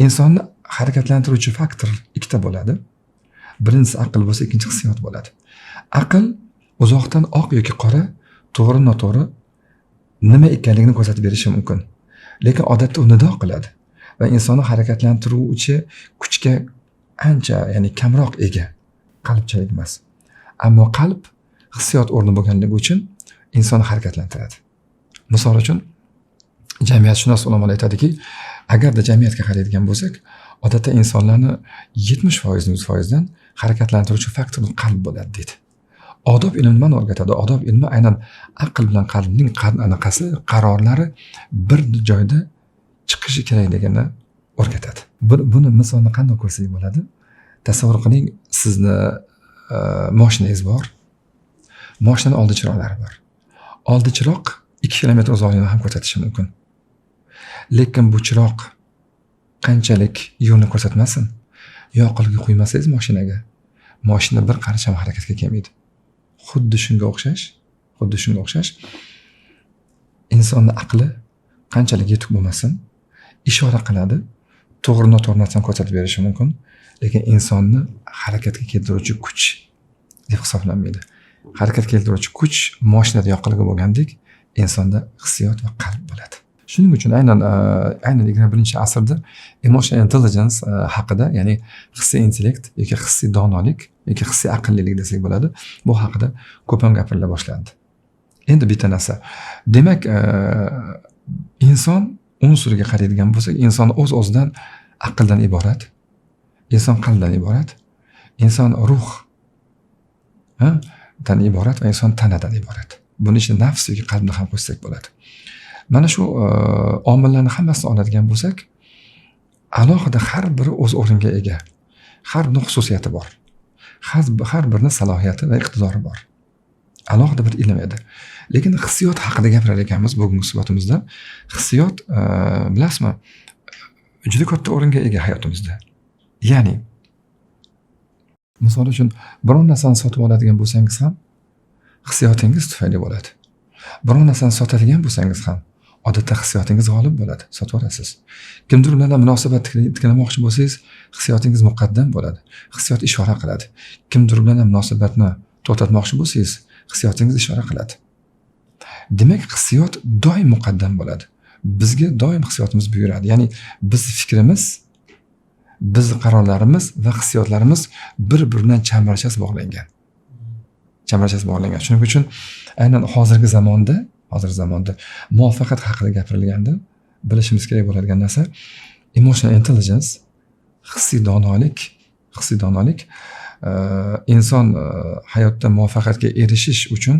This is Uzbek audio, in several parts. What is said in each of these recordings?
Insonni harakatlantiruvchi faktor ikkita bo'ladi. Birinchisi aql bo'lsa, ikkinchi hissiyot bo'ladi. Aql uzoqdan oq yoki qora, to'g'ri noto'g'ri nima ekanligini ko'rsatib berishi mumkin. Lekin odatda u nido qiladi va insonni harakatlantiruvchi kuchga ancha, ya'ni kamroq ega. Qalbchalik emas. Ammo qalb hissiyot o'rni bo'lganligi uchun insonni harakatlantiradi. Misol uchun jamiyatshunos ulamolar aytadiki, agarda jamiyatga qaraydigan bo'lsak, odatda insonlarni 70% dan harakatlantiruvchi faktor qalb bo'ladi deydi. Odob ilmi nimani o'rgatadi? Odob ilmi aynan aql bilan qalbning anaqasi, qarorlari bir joyda chiqishi kerakligini o'rgatadi. Buni misolni qanday ko'rsak bo'ladi? Tasavvur qiling, sizni mashinangiz bor. Mashinaning oldi chiroqlari bor. Oldi chiroq 2 kilometr uzoqlikni ham ko'rsatishi mumkin. Lekin bu chiroq qanchalik yo'lni ko'rsatmasin, yoqilg'i quymasangiz mashina bir qarich ham harakatga kelmaydi. Xuddi shunga o'xshash insonning aqli qanchalik yetuk bo'lmasin, ishora qiladi, to'g'ri noto'g'ri narsani ko'rsatib berishi mumkin, lekin insonni harakatga keltiruvchi kuch deb hisoblanmaydi. Harakatga keltiruvchi kuch mashinada yoqilg'i bo'lgandek, insonda hissiyot va qalb bo'ladi. Shuning uchun aynan 21-asrda emotional intelligence haqida, ya'ni hissiy intellekt yoki hissiy donolik yoki hissiy aqllilik desak bo'ladi, bu haqida ko'p ham gapirila boshlandi. Endi bitta narsa. Demak, inson unsuriga qaraydigan bo'lsak, inson o'z-o'zidan aqldan iborat, inson qalbdan iborat, inson ruh dan iborat va inson tanadan iborat. Buni ichida nafs yoki qalbni ham qo'shsak bo'ladi. Mana shu omillarni hammasini oladigan bo'lsak, alohida har biri o'z o'rniga ega. Har bir xususiyati bor. Har birining salohiyati va iqtidori bor. Alohida bir ilm edi. Lekin hissiyot haqida gapirar ekanmiz bugungi suhbatimizda. Hissiyot, bilasizmi, juda katta o'ringa ega hayotimizda. Ya'ni misol uchun biror narsani sotib oladigan bo'lsangiz ham hissiyotingiz tufayli bo'ladi. Biror narsani sotadigan bo'lsangiz ham odatda hissiyotingiz g'olib bo'ladi, sotib olasiz. Kimdir bilan munosabat tiklamoqchi bo'lsangiz, hissiyotingiz muqaddam bo'ladi. Hissiyot ishora qiladi. Kimdir bilan munosabatni to'xtatmoqchi bo'lsangiz, hissiyotingiz ishora qiladi. Demak, hissiyot doim muqaddam bo'ladi. Bizga doim hissiyotimiz buyuradi. Ya'ni biz fikrimiz, biz qarorlarimiz va hissiyotlarimiz bir-biridan chambarchas bog'langan. Shuning uchun aynan hozirgi zamonda muvaffaqiyat haqida gapirilganda bilishimiz kerak bo'ladigan narsa emotional intelligence, hissiy donolik inson hayotda muvaffaqiyatga erishish uchun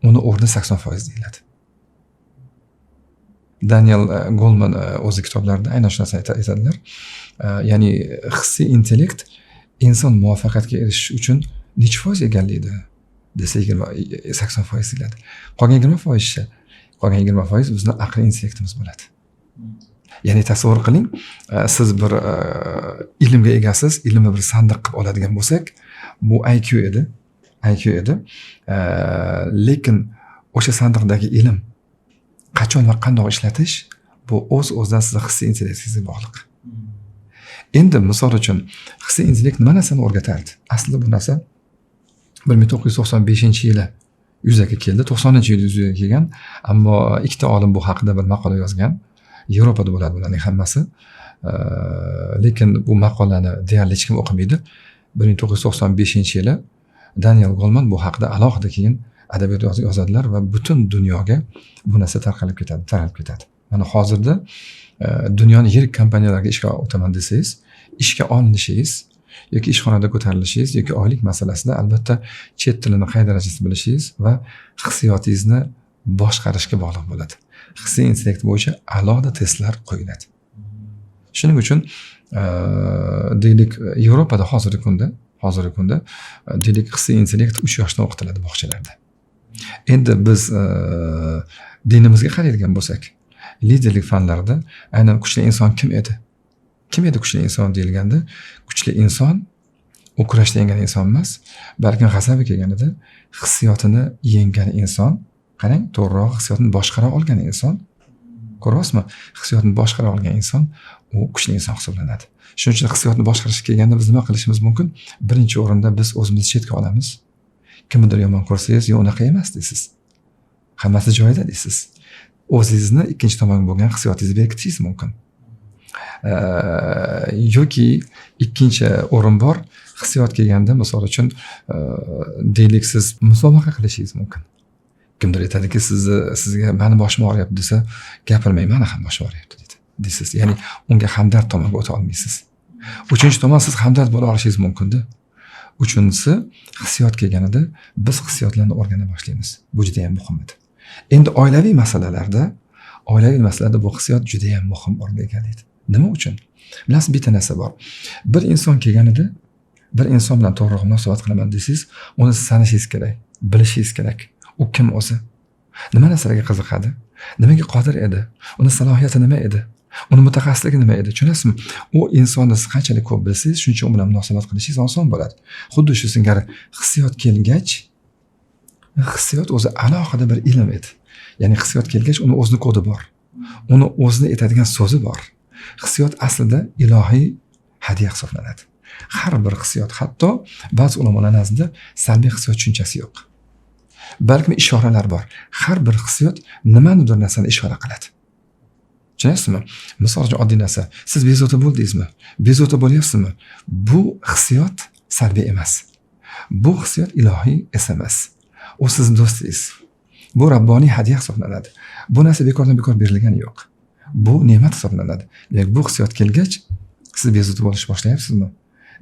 uni o'rni 80% deyiladi. Daniel Goleman o'zi kitoblarida aynan shu narsani aytadilar. Ya'ni hissiy intellekt inson muvaffaqiyatga erishish uchun necha foiz egallaydi desa 80% deyiladi. Qolgan 20% bizning aqliy intellektimiz bo'ladi. Ya'ni tasavvur qiling, siz bir ilmga egasiz, ilmni bir sandiq qilib oladigan bo'lsak, bu IQ edi. Lekin o'sha sandiqdagi ilm qachon va qanday ishlatish, bu o'z-o'zidan sizning hissiy intellektingizga bog'liq. Endi misol uchun hissiy intellekt nima narsani o'rgatardi? Aslida bu narsa 1995-yili yuzaga keldi, 90-yil yuzaga kelgan, ammo ikkita olim bu haqida bir maqola yozgan. Yevropada bo'ladi bularning hammasi. Lekin bu maqolani deyarli hech kim o'qimaydi. 1995-yili Daniel Goleman bu haqida alohida keyin adabiyot yozadilar va butun dunyoga bu narsa tarqalib ketadi. Mana hozirda dunyoning yirik kompaniyalariga ishga o'taman desangiz, ishga olinishingiz yoki ishxonada ko'tarilishingiz yoki oylik masalasida albatta chet tilini qay darajada bilishingiz va hissiyotingizni boshqarishga bog'liq bo'ladi. Hissiy intellekt bo'yicha alohida testlar qo'yiladi. Shuning uchun deylik Yevropada hozirgi kunda deylik hissiy intellekt 3 yoshdan o'qitiladi bog'chalarda. Endi biz dinimizga qaraydigan bo'lsak, liderlik fanlarida aynan kuchli inson kim edi? Kim edi kuchli inson deyilganda, kuchli inson u kurashda yengan inson emas, balki g'azabi kelganida hissiyotini yengan inson, qarang, to'g'riroq hissiyotini boshqara olgan inson Ko'ryapsizmi? Hissiyotni boshqara olgan inson u kuchli inson hisoblanadi. Shuning uchun hissiyotni boshqarishga kelganda biz nima qilishimiz mumkin? Birinchi o'rinda biz o'zimizni chetga olamiz. Kimnidir yomon ko'rsangiz, "Yo'q, unaqa emas" deysiz. Hammasi joyida deysiz. O'zingizni ikkinchi tomon bo'lgan hissiyotingizni berkitishingiz mumkin. Yoki ikkinchi o'rin bor, hissiyot kelganda misol uchun deylik siz musobaqa qilishingiz mumkin. Kimdir aytadiki, sizga mani boshim og'riyapti desa, gapirmang, mani ham boshim og'riyapti deysiz. Ya'ni unga hamdard tomonga o'ta olmaysiz. Uchinchi tomon siz hamdard bo'la olishingiz mumkin-da. Uchinchisi, hissiyot kelganida biz hissiyotlarni o'rgana boshlaymiz. Bu juda ham muhim edi. Endi oilaviy masalalarda bu hissiyot juda ham muhim o'rin egallaydi. Nima uchun? Bilasizmi, bitta narsa bor. Bir inson kelganida, bir inson bilan to'g'ri munosabat qilaman desangiz, uni tanishingiz kerak, bilishingiz kerak. U kim o'zi? Nima narsalarga qiziqadi? Nimaga qodir edi? Uni salohiyati nima edi? Uni mutaxassisligi nima edi? Tushunasizmi? U insonni siz qanchalik ko'p bilsangiz, shuncha u bilan munosabat qilishingiz oson bo'ladi. Xuddi shu singari hissiyot kelgach, hissiyot o'zi alohida bir ilm edi. Ya'ni hissiyot kelgach, uni o'zining kodi bor. Uni o'zini aytadigan so'zi bor. Hissiyot aslida ilohiy hadya hisoblanadi. Har bir hissiyot, hatto ba'zi ulamolar nazdida salbiy hissiyot tushunchasi yo'q. Balki ishoralar bor. Har bir hissiyot nimanidir narsani ishora qiladi. Tushunasizmi? Misol uchun oddiy narsa. Siz bezovta bo'ldingizmi? Bezovta bo'lyapsizmi? Bu hissiyot salbiy emas. Bu hissiyot ilohiy SMS. U sizning do'stingiz. Bu rabboniy hadya hisoblanadi. Bu narsa bekordan bekor berilgani yo'q. Bu ne'mat hisoblanadi. Demak, bu hissiyot kelgach, siz bezovta bo'lishni boshlayapsizmi?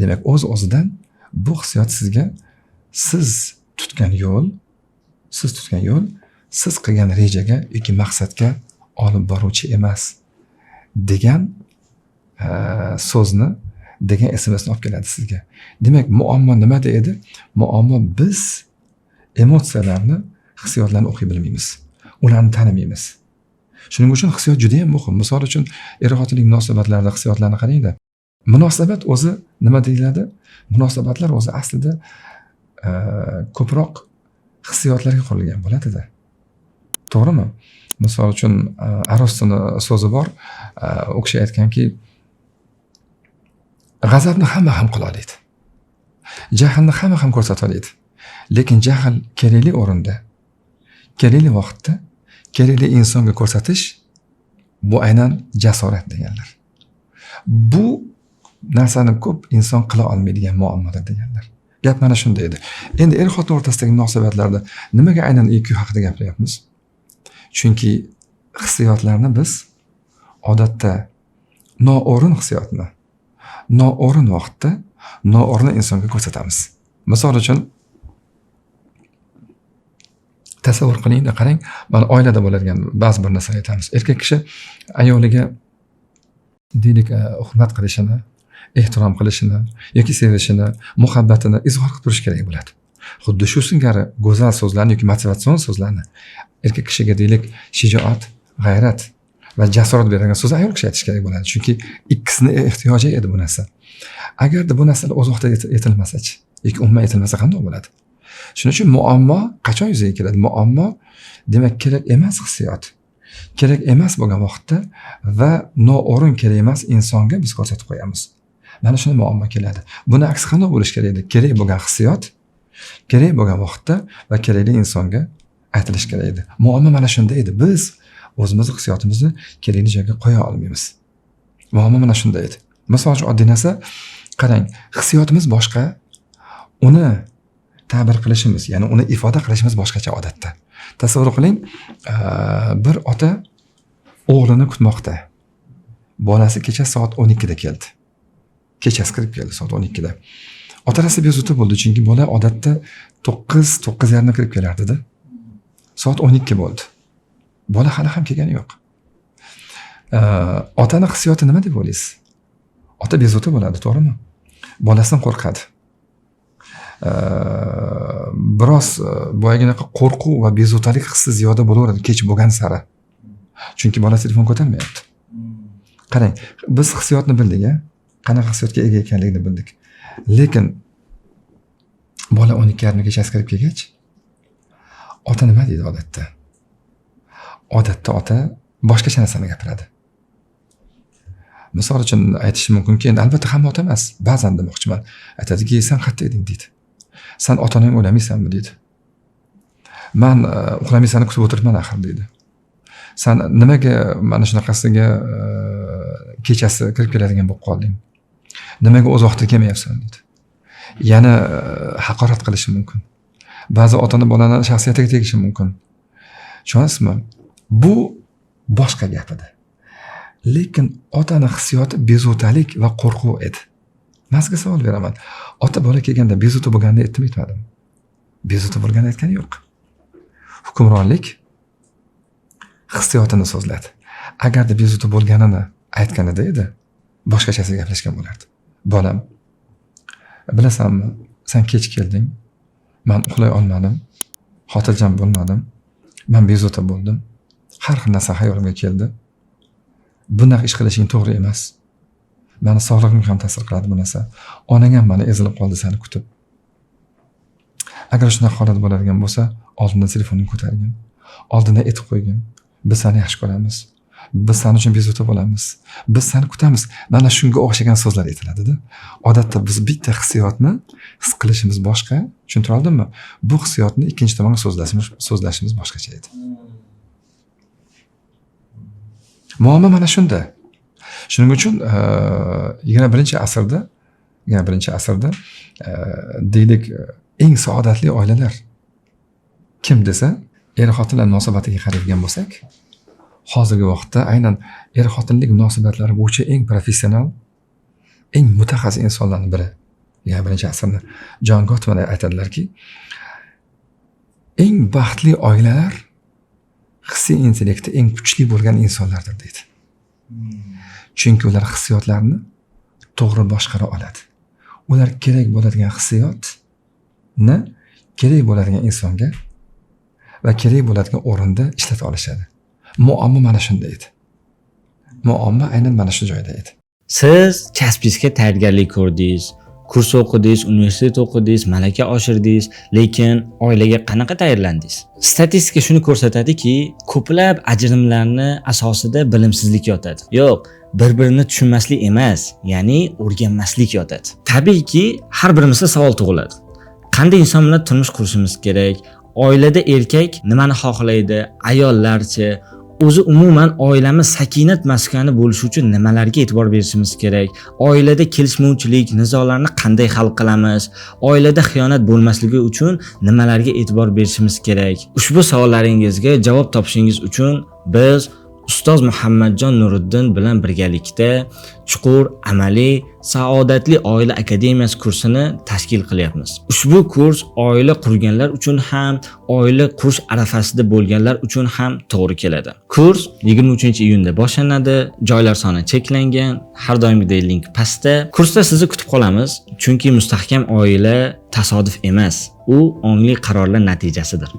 Demak, o'z-o'zidan bu hissiyot sizga siz tutgan yo'l, siz qilgan rejaga yoki maqsadga olib boruvchi emas degan so'zni, degan SMSni olib keladi sizga. Demak, muammo nimada edi? Muammo biz emotsiyalarni, hissiyotlarni o'qiy bilmaymiz. Ularni tanimaymiz. Shuning uchun hissiyot juda ham muhim. Misol uchun er-xotinlik munosabatlarida hissiyotlarni qarangda. Munosabat o'zi nima deyiladi? Munosabatlar o'zi aslida ko'proq hissiyotlarga qurilgan bo'ladi-da. To'g'rimi? Misol uchun Arostoni so'zi bor. U kishi aytganki, g'azabni hamma ham qila oladi. Jahlni hamma ham ko'rsata oladi. Lekin jahl kerakli o'rinda, kerakli vaqtda, kerakli insonga ko'rsatish bu aynan jasorat deganlar. Bu narsani ko'p inson qila olmaydigan muammodir deganlar. Gap mana shunda edi. Endi er-xotin o'rtasidagi munosabatlarda nimaga aynan EQ haqida gapiryapmiz? Chunki hissiyotlarni biz odatda noo'rin hissiyotni noo'rin vaqtda noo'rin insonga ko'rsatamiz. Misol uchun tasavvur qiling-da, qarang, mana oilada bo'ladigan ba'zi bir narsalarni aytamiz. Erkak kishi ayoliga deylik hurmat qilishini, ehtirom qilishini yoki sevishini, muhabbatini izhor qilib turish kerak bo'ladi. Xuddi shu singari go'zal so'zlarni yoki motivatsion so'zlarni erkak kishiga deylik shijoat, g'ayrat va jasorat beradigan so'zni ayol kishi aytish kerak bo'ladi. Chunki ikkisini ehtiyoji edi bu narsa. Agarda bu narsalar o'z vaqtida yetilmasa-chi, yoki umuman yetilmasa qanday bo'ladi? Shuning uchun muammo qachon yuzaga keladi? Muammo demak kerak emas hissiyot. Kerak emas bo'lgan vaqtda va noo'rin kerak emas insonga biz ko'rsatib qo'yamiz. Mana shunday muammo keladi. Buni aksi qanday bo'lish kerak edi? Kerak bo'lgan hissiyot kerak bo'lgan vaqtda va kerakli insonga aytilish kerak edi. Muammo mana shunda edi. Biz o'zimizning hissiyotimizni kerakli joyga qo'ya olmaymiz. Muammo mana shunda edi. Misol uchun oddiy narsa, qarang, hissiyotimiz boshqa, uni ta'bir qilishimiz, ya'ni uni ifoda qilishimiz boshqacha odatda. Tasavvur qiling, bir ota o'g'lini kutmoqda. Bolasi kecha soat 12 da keldi. Kechasi kirib keldi soat 12 da. Ota-onasi bezovta bo'ldi, chunki bola odatda 9:30 kirib kelardi-da. Soat 12 bo'ldi. Bola hali ham kelgani yo'q. Otaning hissiyoti nima deb o'ylaysiz? Ota bezovta bo'ladi, to'g'rimi? Bolasidan qo'rqadi. Biroz boyaginaqa qo'rquv va bezovtalik hissi ziyoda bo'laveradi kech bo'lgan sari. Chunki bola telefon ko'tarmayapti. Qarang, biz hissiyotni bildik-a? Qanaqa hissiyotga ega ekanligini bildik. Lekin bola 12:30 kechasi kirib kelgach, ota nima deydi odatda? Odatda ota boshqacha narsani gapiradi. Misol uchun aytishim mumkinki, endi albatta hamma ota emas, ba'zan demoqchiman. Aytadiki, sen qayerda eding deydi. Sen ota-onang o'lamaysanmi deydi. Men uxlamaysani kutib o'tiribman axir deydi. Sen nimaga mana shunaqasiga kechasi kirib keladigan bo'lib qolding? Nimaga o'z vaqtida kelmayapsan deydi. Yana haqorat qilishi mumkin. Ba'zi ota-ona bolaning shaxsiyatiga tegishi mumkin. Tushunasizmi? Bu boshqa gap edi. Lekin otaning hissiyoti bezovtalik va qo'rquv edi. Men sizga savol beraman. Ota bola kelganda bezovta bo'lganini aytdim. Bezovta bo'lganini aytgani yo'q. Hukmronlik hissiyotini so'zladi. Agarda bezovta bo'lganini aytganida edi, boshqachasiga gaplashgan bo'lardi. Bolam, bilasanmi, sen kech kelding. Men uxlay olmadim. Xotirjam bo'lmadim. Men bezovta bo'ldim. Har xil narsa hayolimga keldi. Bunaqa ish qilishing to'g'ri emas. Meni sog'lig'imga ham ta'sir qiladi bu narsa. Onang ham meni ezilib qoldi seni kutib. Agar shunaqa holat bo'ladigan bo'lsa, oldindan telefonini ko'targin. Oldindan aytib qo'ygin. Biz seni yaxshi ko'ramiz. Biz sen uchun bezovta bo'lamiz. Biz seni kutamiz. Mana shunga o'xshagan so'zlar aytiladi-da. Odatda biz bitta hissiyotni his qilishimiz boshqa, tushuntira oldimmi? Bu hissiyotni ikkinchi tomonga so'zlashimiz boshqacha edi. Muammo mana shunda. Shuning uchun 21-asrda deylik eng saodatli oilalar kim desa, er-xotinlar munosabatiga qaraydigan bo'lsak, hozirgi vaqtda aynan er-xotinlik munosabatlari bo'yicha eng professional, eng mutaxassis insonlarning biri. 21-asrda John Gottman aytadilarki, eng baxtli oilalar hissiy intellekti eng kuchli bo'lgan insonlardir deydi. Chunki ular hissiyotlarni to'g'ri boshqara oladi. Ular kerak bo'ladigan hissiyotni kerak bo'ladigan insonga va kerak bo'ladigan o'rinda ishlata olishadi. Muammo mana shunda edi. Muammo aynan mana shu joyda edi. Siz kasbingizga tayyorgarlik ko'rdingiz, kurs o'qidingiz, universitet o'qidingiz, malaka oshirdingiz, lekin oilaga qanaqa tayyorlandingiz? Statistika shuni ko'rsatadiki, ko'plab ajrimlarni asosida bilimsizlik yotadi. Yo'q, bir-birini tushunmaslik emas, ya'ni o'rganmaslik yotadi. Tabiiyki, har birimizda savol tug'iladi. Qanday inson bilan turmush qurishimiz kerak? Oilada erkak nimani xohlaydi? Ayollarchi? O'zi umuman oilamiz sakinat maskani bo'lishi uchun nimalarga e'tibor berishimiz kerak? Oilada kelishmovchilik, nizolarni qanday hal qilamiz? Oilada xiyonat bo'lmasligi uchun nimalarga e'tibor berishimiz kerak? Ushbu savollaringizga javob topishingiz uchun biz Ustoz Muhammadjon Nuriddin bilan birgalikda chuqur amaliy saodatli oila akademiyasi kursini tashkil qilyapmiz. Ushbu kurs oila qurganlar uchun ham, oila qurish arafasida bo'lganlar uchun ham to'g'ri keladi. Kurs 23-iyunda boshlanadi. Joylar soni cheklangan. Har doimgidek link pastda. Kursda sizni kutib qolamiz, chunki mustahkam oila tasodif emas, u ongli qarorlar natijasidir.